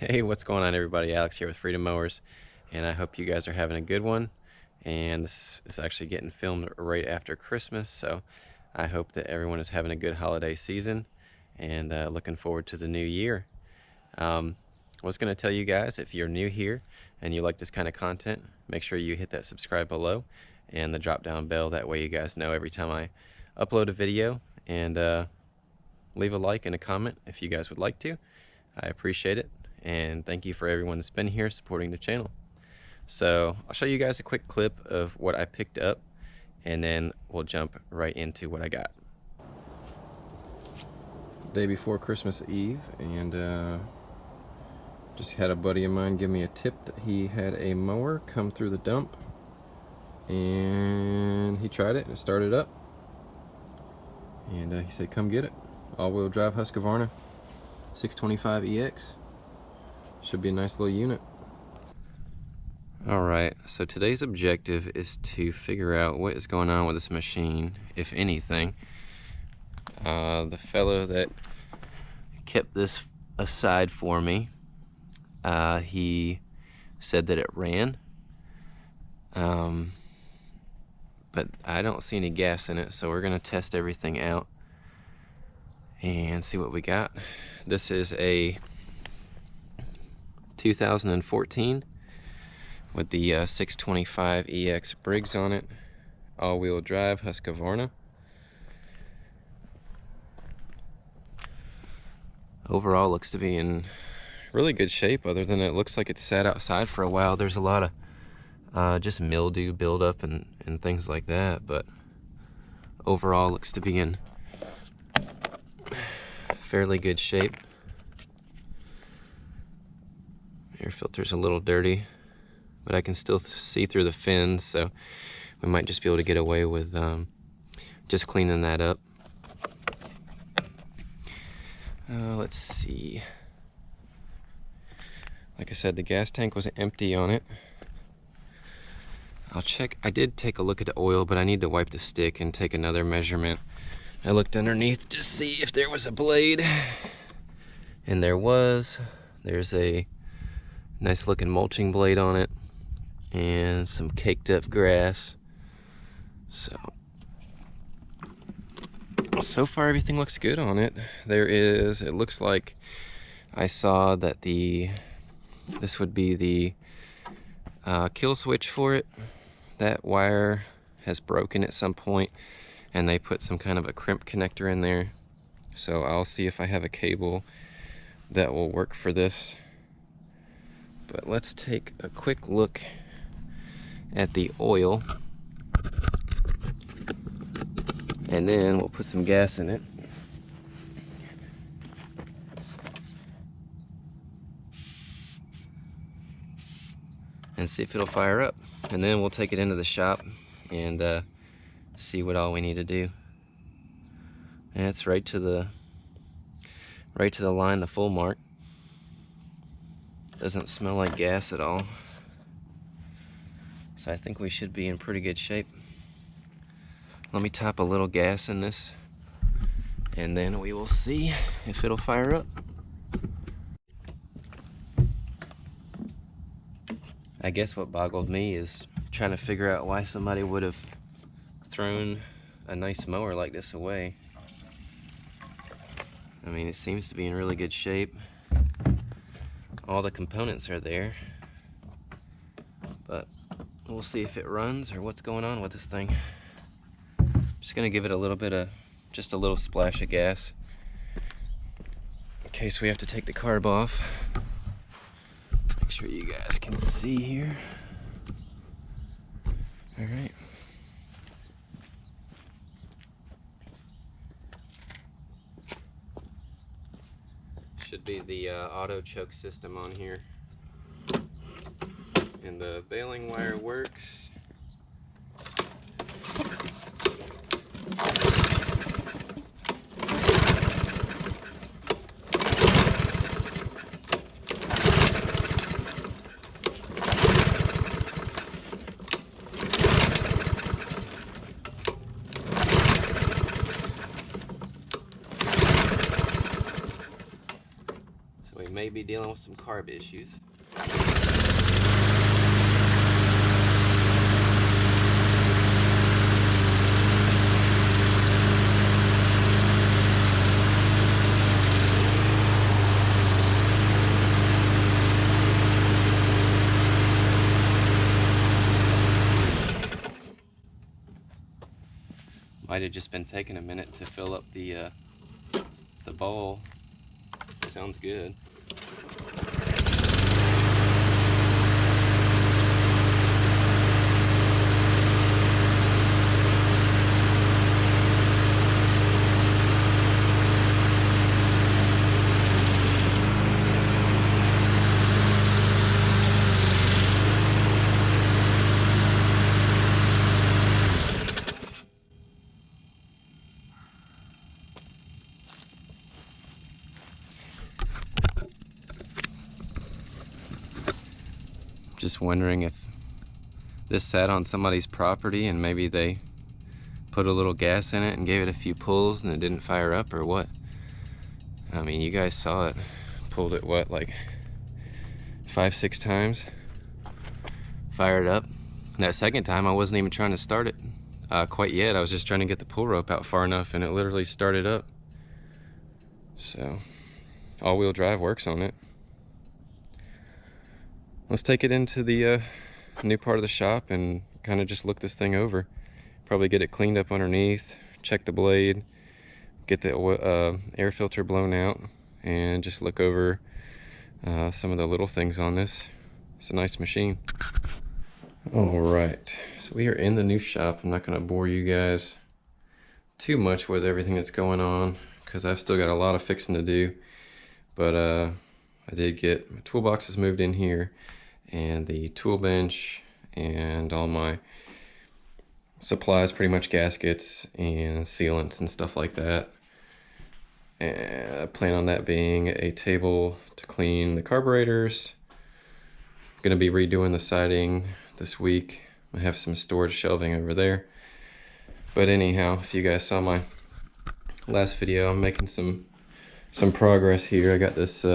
Hey, what's going on, everybody? Alex here with Freedom Mowers, and I hope you guys are having a good one. And this is actually getting filmed right after Christmas, so I hope that everyone is having a good holiday season and looking forward to the new year. I was going to tell you guys, if you're new here and you like this kind of content, make sure you hit that subscribe below and the drop down bell. That way you guys know every time I upload a video, and leave a like and a comment if you guys would like to. I appreciate it, and thank you for everyone that's been here supporting the channel. So I'll show you guys a quick clip of what I picked up, and then we'll jump right into what I got. Day before Christmas Eve, and just had a buddy of mine give me a tip that he had a mower come through the dump, and he tried it and it started up, and he said come get it. All-wheel drive Husqvarna 625EX. Should be a nice little unit. Alright, so today's objective is to figure out what is going on with this machine, if anything. The fellow that kept this aside for me, he said that it ran, but I don't see any gas in it, so we're going to test everything out and see what we got. This is a 2014 with the 625EX Briggs on it, all-wheel drive Husqvarna. Overall looks to be in really good shape, other than it looks like it's sat outside for a while. There's a lot of just mildew buildup and things like that, but overall looks to be in fairly good shape. Air filter's a little dirty, but I can still see through the fins, so we might just be able to get away with just cleaning that up. Let's see. Like I said, the gas tank was empty on it. I'll check. I did take a look at the oil, but I need to wipe the stick and take another measurement. I looked underneath to see if there was a blade, and there was. There's a nice looking mulching blade on it and some caked up grass. So far everything looks good on it. It looks like I saw that this would be the kill switch for it. That wire has broken at some point, and they put some kind of a crimp connector in there. So I'll see if I have a cable that will work for this. But let's take a quick look at the oil, and then we'll put some gas in it. And see if it'll fire up. And then we'll take it into the shop and see what all we need to do. And it's right to the line, the full mark. Doesn't smell like gas at all. So I think we should be in pretty good shape. Let me top a little gas in this, and then we will see if it'll fire up. I guess what boggled me is trying to figure out why somebody would have thrown a nice mower like this away. I mean, it seems to be in really good shape. All the components are there, but we'll see if it runs or what's going on with this thing. I'm just gonna give it a little bit of, just a little splash of gas in case we have to take the carb off. Make sure you guys can see here. All right. Should be the auto choke system on here, and the baling wire works. may be dealing with some carb issues. Might have just been taking a minute to fill up the bowl. Sounds good. Just wondering if this sat on somebody's property and maybe they put a little gas in it and gave it a few pulls and it didn't fire up, or what. I mean, you guys saw it. Pulled it, what, like 5-6 times? Fired up. And that second time I wasn't even trying to start it quite yet. I was just trying to get the pull rope out far enough and it literally started up. So all-wheel drive works on it. Let's take it into the new part of the shop and kind of just look this thing over. Probably get it cleaned up underneath, check the blade, get the air filter blown out, and just look over some of the little things on this. It's a nice machine. Alright, so we are in the new shop. I'm not going to bore you guys too much with everything that's going on because I've still got a lot of fixing to do. But I did get my toolboxes moved in here, and the tool bench and all my supplies, pretty much gaskets and sealants and stuff like that. And I plan on that being a table to clean the carburetors. I'm gonna be redoing the siding this week. I have some storage shelving over there. But anyhow, if you guys saw my last video, I'm making some progress here. I got this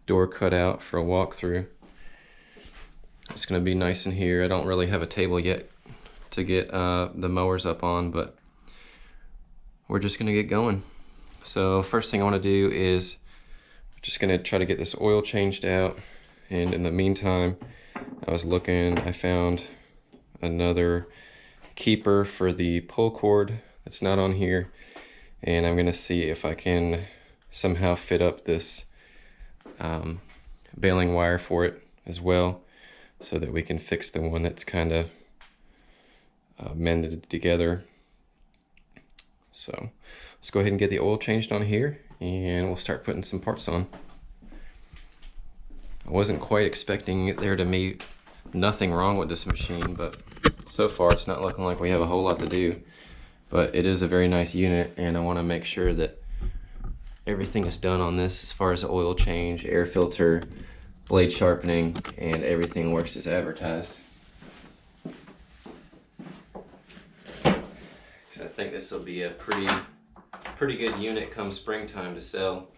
door cut out for a walkthrough. It's gonna be nice in here. I don't really have a table yet to get the mowers up on, but we're just gonna get going. So first thing I wanna do is just gonna try to get this oil changed out. And in the meantime, I found another keeper for the pull cord that's not on here. And I'm gonna see if I can somehow fit up this baling wire for it as well, so that we can fix the one that's kind of mended together. So let's go ahead and get the oil changed on here and we'll start putting some parts on. I wasn't quite expecting there to be nothing wrong with this machine, but so far it's not looking like we have a whole lot to do. But it is a very nice unit, and I want to make sure that everything is done on this as far as the oil change, air filter, blade sharpening, and everything works as advertised. So I think this will be a pretty good unit come springtime to sell.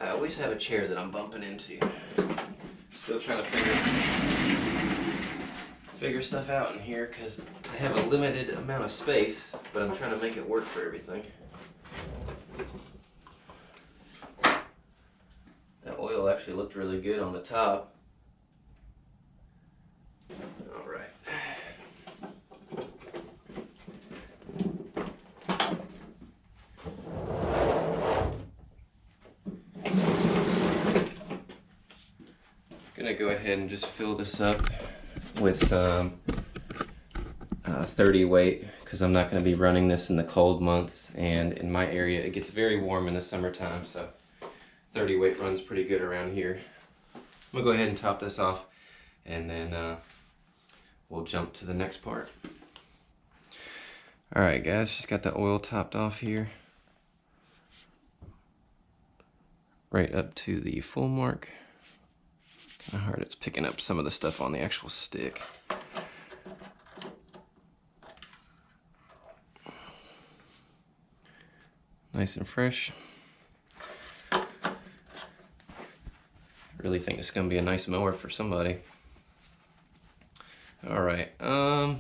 I always have a chair that I'm bumping into. Still trying to figure stuff out in here because I have a limited amount of space, but I'm trying to make it work for everything. That oil actually looked really good on the top. All right. Gonna go ahead and just fill this up with some 30 weight because I'm not going to be running this in the cold months, and in my area it gets very warm in the summertime, so 30 weight runs pretty good around here. I'm gonna go ahead and top this off, and then we'll jump to the next part. Alright guys, just got the oil topped off here. right up to the full mark. Kind of hard, it's picking up some of the stuff on the actual stick. Nice and fresh. Really think it's gonna be a nice mower for somebody. All right, I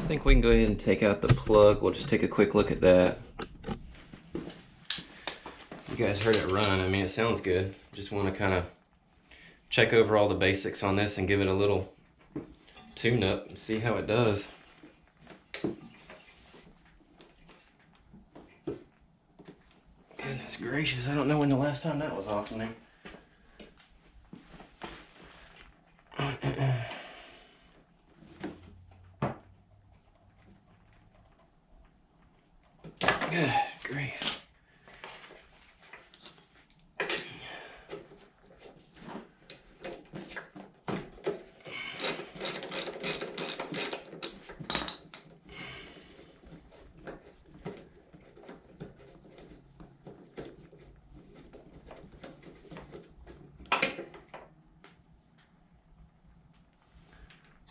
think we can go ahead and take out the plug. We'll just take a quick look at that. You guys heard it run. I mean, it sounds good. Just want to kind of check over all the basics on this and give it a little tune-up and see how it does. Goodness gracious, I don't know when the last time that was off of me. Good grief.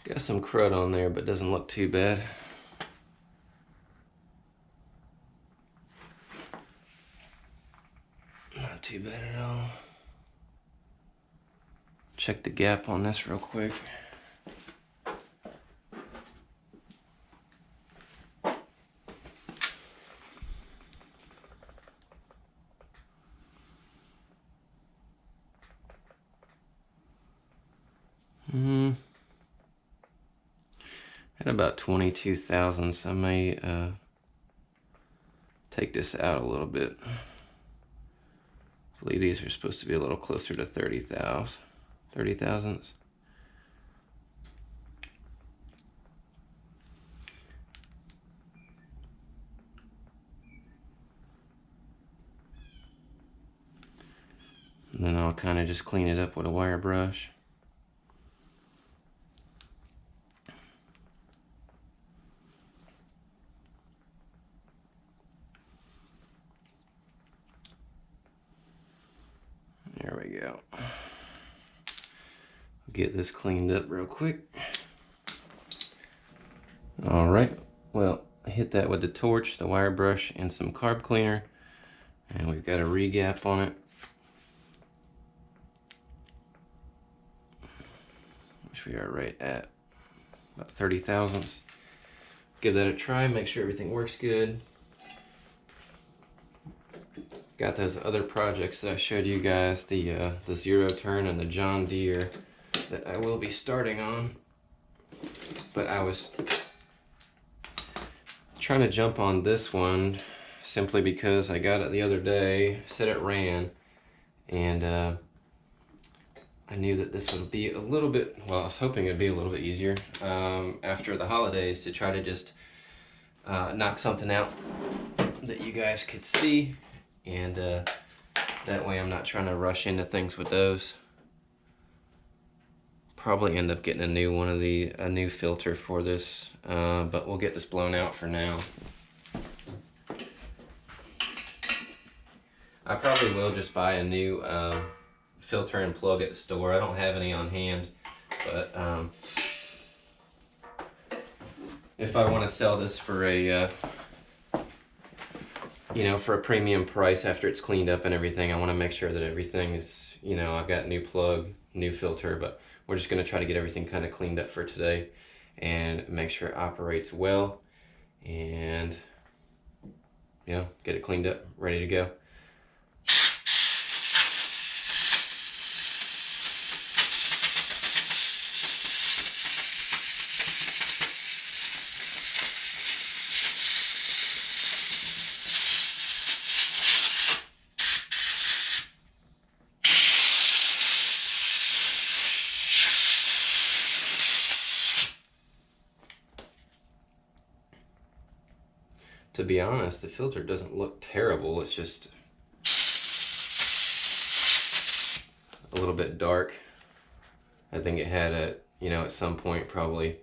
Got some crud on there, but doesn't look too bad. Not too bad at all. Check the gap on this real quick. At about 22 thousandths, I may take this out a little bit. I believe these are supposed to be a little closer to 30 thousandths. And then I'll kind of just clean it up with a wire brush. There we go. Get this cleaned up real quick. All right, well, I hit that with the torch, the wire brush, and some carb cleaner. And we've got a re-gap on it, which we are right at about 30 thousandths. Give that a try, make sure everything works good. Got those other projects that I showed you guys, the zero turn and the John Deere, that I will be starting on. But I was trying to jump on this one simply because I got it the other day, said it ran, and I knew that this would be a little bit, well, I was hoping it'd be a little bit easier after the holidays to try to just knock something out that you guys could see. And that way I'm not trying to rush into things with those. Probably end up getting a new filter for this, but we'll get this blown out for now. I probably will just buy a new filter and plug at the store. I don't have any on hand, but if I want to sell this for a for a premium price after it's cleaned up and everything, I want to make sure that everything is, I've got new plug, new filter, but we're just going to try to get everything kind of cleaned up for today and make sure it operates well and, get it cleaned up, ready to go. To be honest, the filter doesn't look terrible. It's just a little bit dark. I think it had at some point probably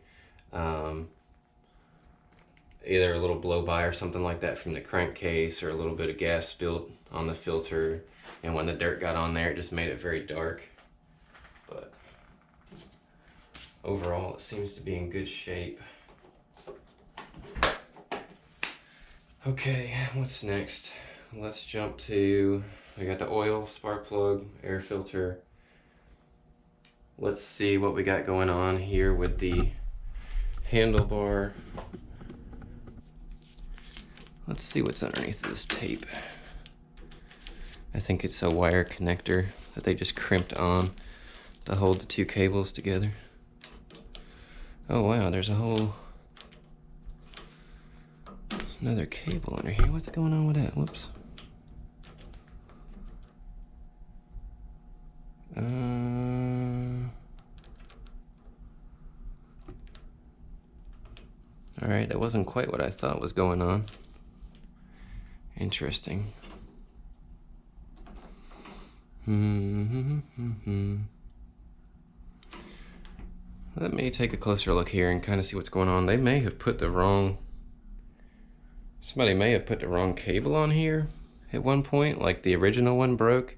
either a little blow by or something like that from the crankcase, or a little bit of gas spilled on the filter, and when the dirt got on there it just made it very dark. But overall it seems to be in good shape. Okay, what's next? Let's jump to, we got the oil, spark plug, air filter. Let's see what we got going on here with the handlebar. Let's see what's underneath this tape. I think it's a wire connector that they just crimped on to hold the two cables together. Oh wow, there's a whole another cable under here. What's going on with that? Whoops. All right, that wasn't quite what I thought was going on. Interesting. Let me take a closer look here and kind of see what's going on. They may have put the wrong, somebody may have put the wrong cable on here at one point, like the original one broke,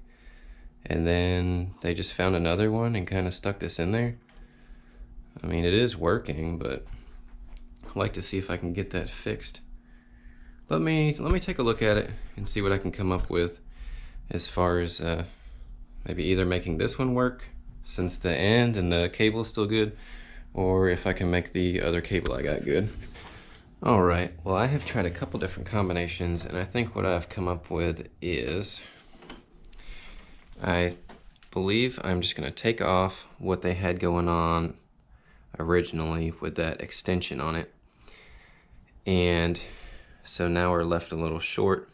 and then they just found another one and kind of stuck this in there. I mean, it is working, but I'd like to see if I can get that fixed. Let me take a look at it and see what I can come up with as far as maybe either making this one work since the end and the cable is still good, or if I can make the other cable I got good. Alright, well I have tried a couple different combinations, and I think what I've come up with is, I believe I'm just going to take off what they had going on originally with that extension on it. And so now we're left a little short.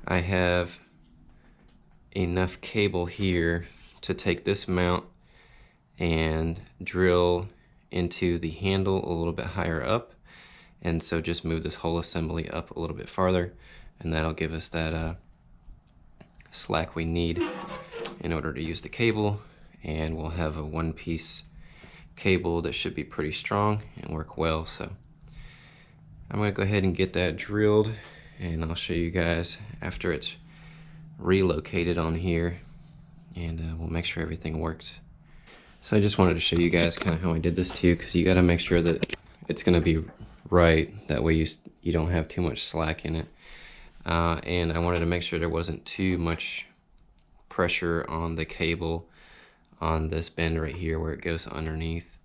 I have enough cable here to take this mount and drill into the handle a little bit higher up, and so just move this whole assembly up a little bit farther, and that'll give us that slack we need in order to use the cable, and we'll have a one-piece cable that should be pretty strong and work well. So I'm going to go ahead and get that drilled, and I'll show you guys after it's relocated on here, and we'll make sure everything works. So I just wanted to show you guys kind of how I did this too, because you got to make sure that it's going to be right, that way you don't have too much slack in it. And I wanted to make sure there wasn't too much pressure on the cable on this bend right here where it goes underneath.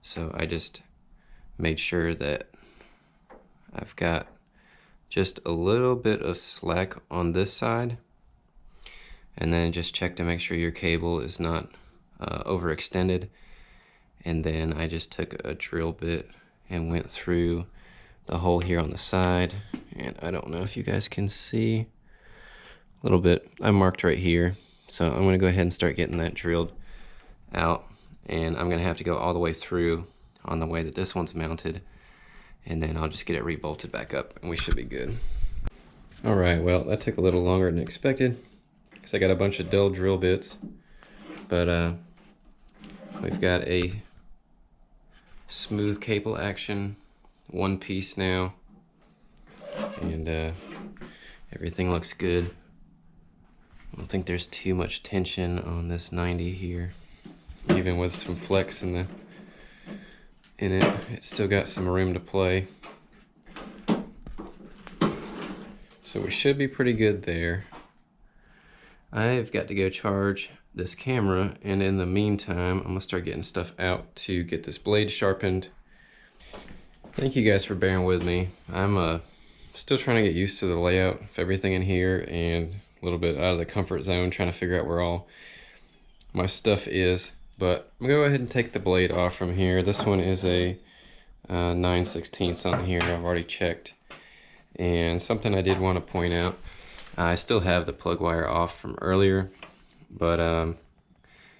So I just made sure that I've got just a little bit of slack on this side, and then just check to make sure your cable is not overextended. And then I just took a drill bit and went through the hole here on the side, and I don't know if you guys can see a little bit. I marked right here, so I'm going to go ahead and start getting that drilled out, and I'm going to have to go all the way through on the way that this one's mounted, and then I'll just get it rebolted back up and we should be good. Alright, well that took a little longer than expected because I got a bunch of dull drill bits, but we've got a smooth cable action, one piece now, and everything looks good. I don't think there's too much tension on this 90 here, even with some flex in it. It's still got some room to play, so we should be pretty good there. I've got to go charge this camera, and in the meantime I'm gonna start getting stuff out to get this blade sharpened. Thank you guys for bearing with me. I'm still trying to get used to the layout of everything in here, and a little bit out of the comfort zone, trying to figure out where all my stuff is. But I'm gonna go ahead and take the blade off from here. This one is a 9/16 on here. I've already checked. And something I did want to point out, I still have the plug wire off from earlier, but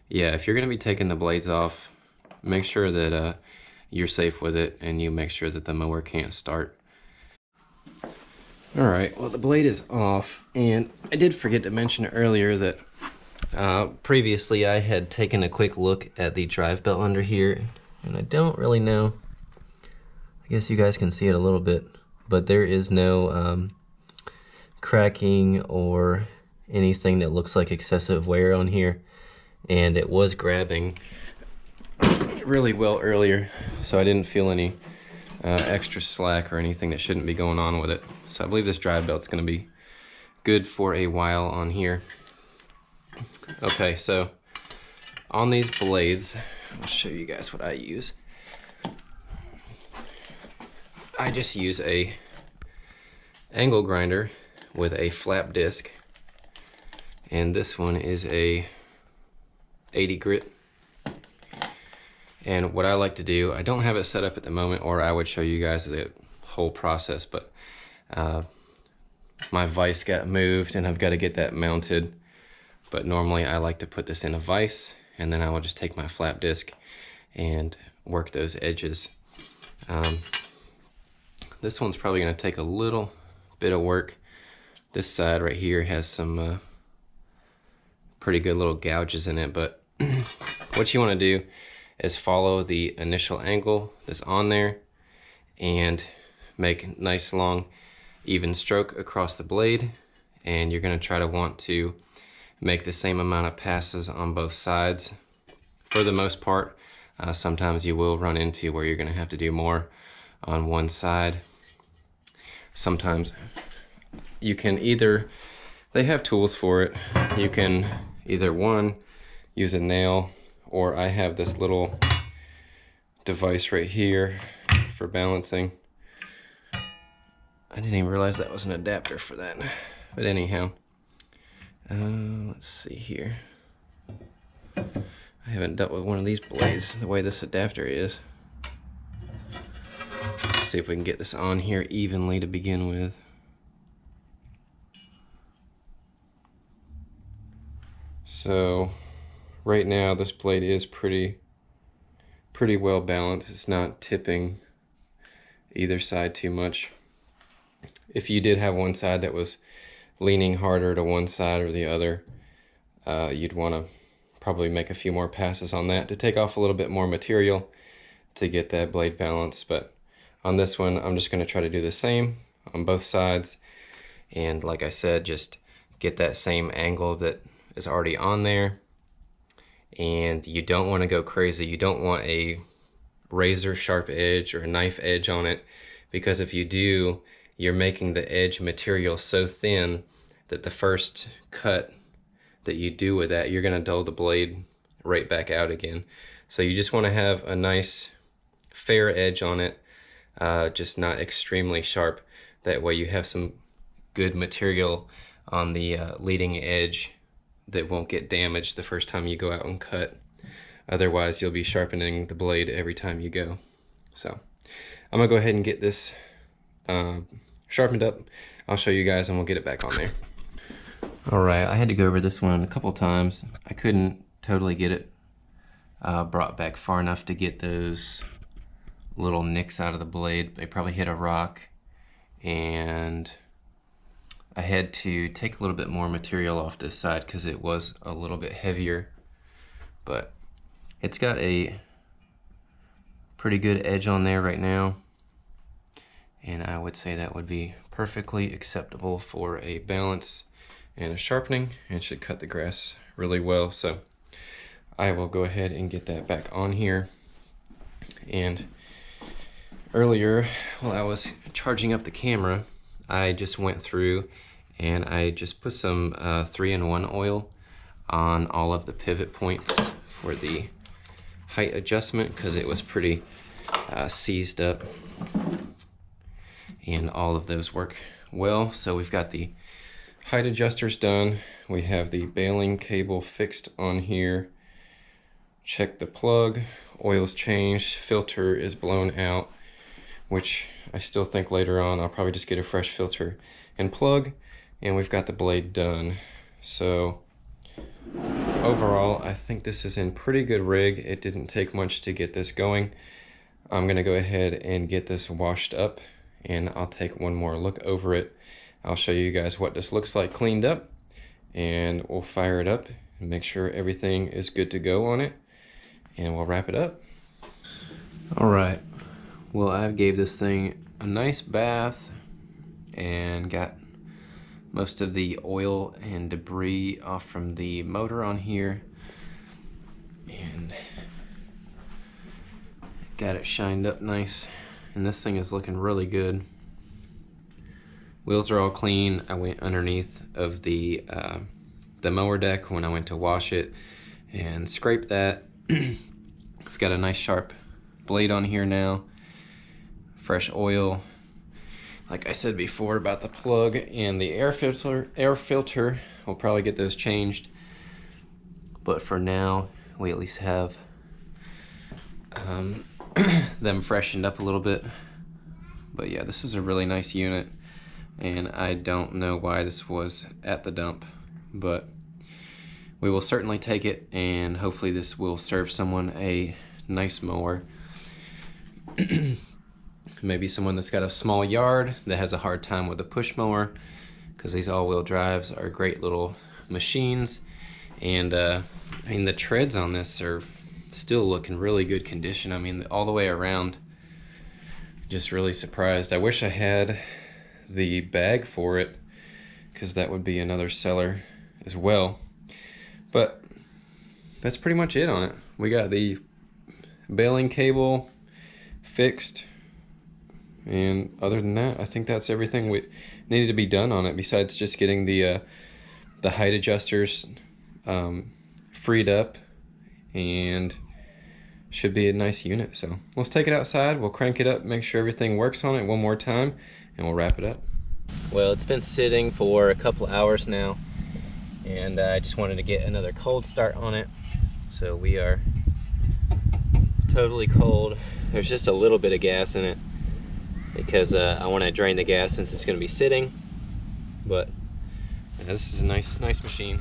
yeah, if you're gonna be taking the blades off, make sure that you're safe with it, and you make sure that the mower can't start. Alright, well the blade is off, and I did forget to mention earlier that previously I had taken a quick look at the drive belt under here, and I don't really know. I guess you guys can see it a little bit, but there is no cracking or anything that looks like excessive wear on here. And it was grabbing really well earlier, so I didn't feel any extra slack or anything that shouldn't be going on with it. So I believe this drive belt's going to be good for a while on here. Okay, so on these blades, I'll show you guys what I use. I just use a angle grinder with a flap disc, and this one is a 80 grit. And what I like to do, I don't have it set up at the moment, or I would show you guys the whole process, but my vise got moved and I've got to get that mounted. But normally I like to put this in a vise, and then I will just take my flap disc and work those edges. This one's probably going to take a little bit of work. This side right here has some pretty good little gouges in it, but what you want to do is follow the initial angle that's on there and make nice long even stroke across the blade, and you're going to try to want to make the same amount of passes on both sides. For the most part, sometimes you will run into where you're going to have to do more on one side. Sometimes you can either, they have tools for it, you can either one, use a nail, or I have this little device right here for balancing. I didn't even realize that was an adapter for that. But anyhow, let's see here. I haven't dealt with one of these blades the way this adapter is. Let's see if we can get this on here evenly to begin with. So right now this blade is pretty well balanced. It's not tipping either side too much. If you did have one side that was leaning harder to one side or the other, you'd want to probably make a few more passes on that to take off a little bit more material to get that blade balanced. But on this one, I'm just going to try to do the same on both sides, and like I said, just get that same angle that is already on there. And you don't want to go crazy. You don't want a razor sharp edge or a knife edge on it, because if you do, you're making the edge material so thin that the first cut that you do with that, you're going to dull the blade right back out again. So you just want to have a nice fair edge on it, just not extremely sharp. That way you have some good material on the leading edge that won't get damaged the first time you go out and cut. Otherwise you'll be sharpening the blade every time you go. So I'm gonna go ahead and get this sharpened up. I'll show you guys and we'll get it back on there. Alright, I had to go over this one a couple times. I couldn't totally get it brought back far enough to get those little nicks out of the blade. They probably hit a rock, and I had to take a little bit more material off this side because it was a little bit heavier. But it's got a pretty good edge on there right now, and I would say that would be perfectly acceptable for a balance and a sharpening, and should cut the grass really well. So I will go ahead and get that back on here. And earlier, while I was charging up the camera, I just went through and I just put some 3-in-1 oil on all of the pivot points for the height adjustment, because it was pretty seized up, and all of those work well. So we've got the height adjusters done. We have the baling cable fixed on here. Check the plug, oil's changed, filter is blown out, which I still think later on I'll probably just get a fresh filter and plug, and we've got the blade done. So overall, I think this is in pretty good rig. It didn't take much to get this going. I'm gonna go ahead and get this washed up, and I'll take one more look over it. I'll show you guys what this looks like cleaned up, and we'll fire it up and make sure everything is good to go on it, and we'll wrap it up. All right, Well, I gave this thing a nice bath and got most of the oil and debris off from the motor on here, and got it shined up nice, and this thing is looking really good. Wheels are all clean. I went underneath of the mower deck when I went to wash it and scraped that. I've got a nice sharp blade on here now, fresh oil. Like I said before about the plug and the air filter, we'll probably get those changed. But for now, we at least have them freshened up a little bit. But yeah, this is a really nice unit, and I don't know why this was at the dump, but we will certainly take it, and hopefully this will serve someone a nice mower. Maybe someone that's got a small yard that has a hard time with a push mower, because these all-wheel drives are great little machines. And I mean, the treads on this are still look in really good condition. I mean, all the way around. Just really surprised. I wish I had the bag for it, because that would be another seller as well. But that's pretty much it on it. We got the baling cable fixed, and other than that, I think that's everything we needed to be done on it, besides just getting the height adjusters freed up, and should be a nice unit. So let's take it outside, we'll crank it up, make sure everything works on it one more time, and we'll wrap it up. Well, it's been sitting for a couple hours now, and I just wanted to get another cold start on it. So we are totally cold. There's just a little bit of gas in it, because I want to drain the gas since it's going to be sitting. But yeah, this is a nice machine.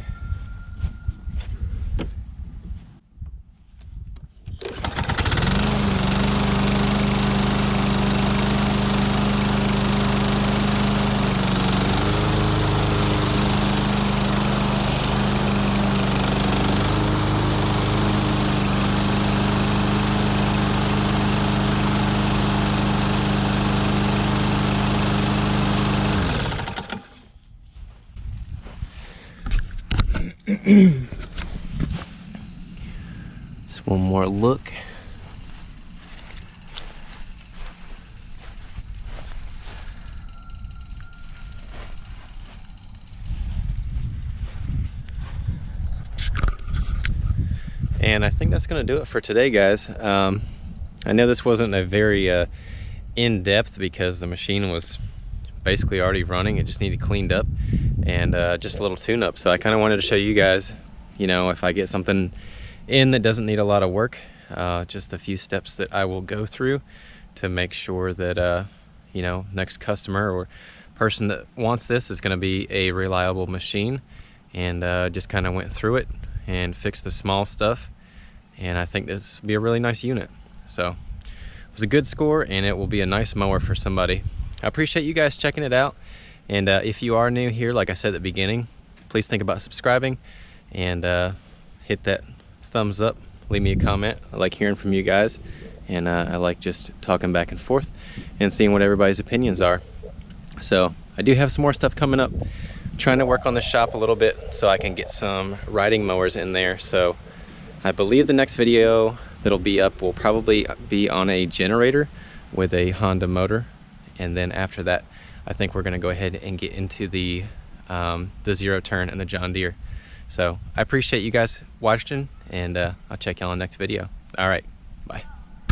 Just one more look. And I think that's going to do it for today, guys. I know this wasn't a very in-depth, because the machine was basically already running. It just needed cleaned up and just a little tune-up. So I kind of wanted to show you guys, you know, if I get something in that doesn't need a lot of work, just a few steps that I will go through to make sure that you know, next customer or person that wants this is going to be a reliable machine. And just kind of went through it and fixed the small stuff, and I think this will be a really nice unit. So it was a good score, and it will be a nice mower for somebody. I appreciate you guys checking it out, and if you are new here, like I said at the beginning, please think about subscribing and hit that thumbs up, leave me a comment. I like hearing from you guys, and I like just talking back and forth and seeing what everybody's opinions are. So I do have some more stuff coming up. I'm trying to work on the shop a little bit so I can get some riding mowers in there. So I believe the next video that'll be up will probably be on a generator with a Honda motor. And then after that, I think we're gonna go ahead and get into the zero turn and the John Deere. So I appreciate you guys watching, and I'll check y'all on the next video. All right.